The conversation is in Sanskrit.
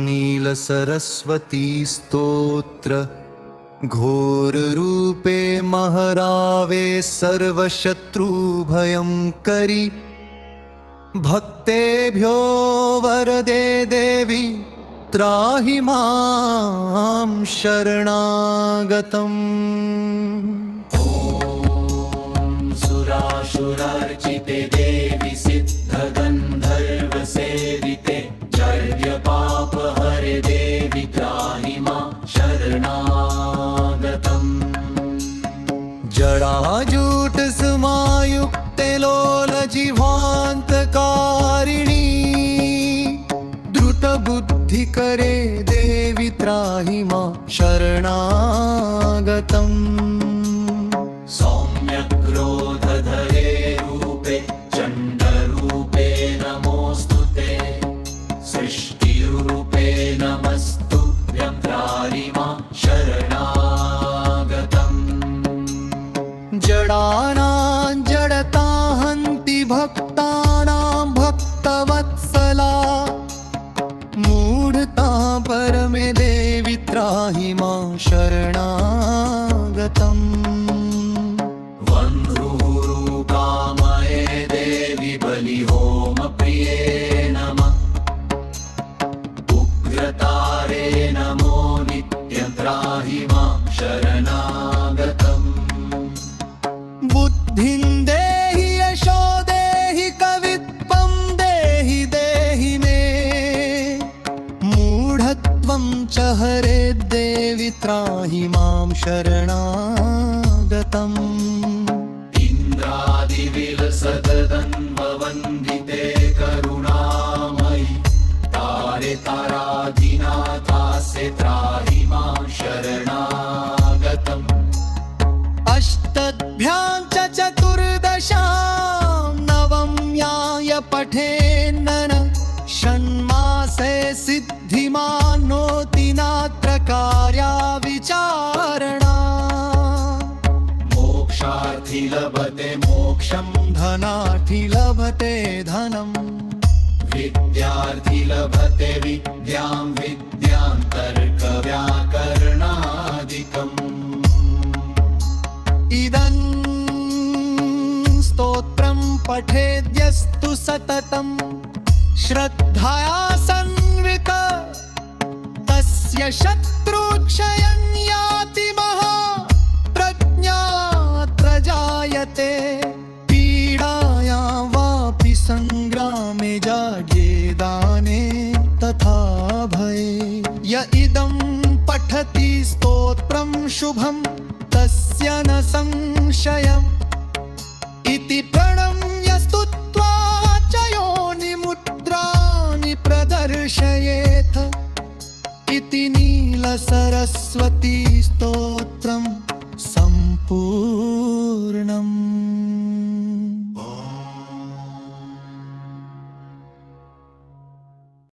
नीलसरस्वती स्तोत्र घोररूपे महरावे सर्वशत्रुभयंकरी भक्तेभ्यो वरदे देवी त्राहि मां शरणागतम्। सुरासुरार्चिते देवी सिद्धगन्धर्वसेविते जड्यपापहरे देवी त्राहि मां शरणागतम्। जडाजूटसमायुक्ते लोलजिह्वान्तकारिणी द्रुतबुद्धिकरे देवी त्राहि मां शरणागतम्। सौम्यक्रोधधरे रूपे चण्डरूपे नमोऽस्तुते सृष्टिरूपे नमस्तुभ्यं त्राहि मां शरणागतम्। जडानां जडता हन्ति भक्तानां भक्तवत्सला मूढता परमे देवी त्राहि मां शरणागतम्। वह्निरूपामये देवी बलिहोमप्रिये नमः उग्रतारे नमो नित्यं त्राहि मां शरणागतम्। बुद्धिं देहि यशो देहि कवित्वं देहि देहि मे मूढत्वं च हरे देवी त्राहि मां शरणागतम्। इन्द्रादिविलसदन्ववन्दिते करुणामयि तारे ताराधिनाथास्य त्राहि मां शरणागतम्। अष्टभ्यां च चतुर्दशां नवम्याय पठेन्नन षण्मासे सिद्धिमानोति नात्र कार्या विचारणा। मोक्षार्थी लभते मोक्षं धनार्थी लभते धनम् विद्यार्थी लभते विद्यां विद्यां तर्कव्याकरणादिकम्। इदं स्तोत्रं पठेद्यस्तु सततं श्रद्धया संवित तस्य शत्रुक्षयं याति महाप्रज्ञात्र जायते पीडायां वापि संग्रामे जाड्ये दाने तथा भये। य इदं पठति स्तोत्रं शुभं तस्य न संशयम् इति प्रणम्य स्तुत्वा च योनिमुद्राणि प्रदर्शयेत् इति नीलसरस्वती स्तोत्रं सम्पूर्णम्।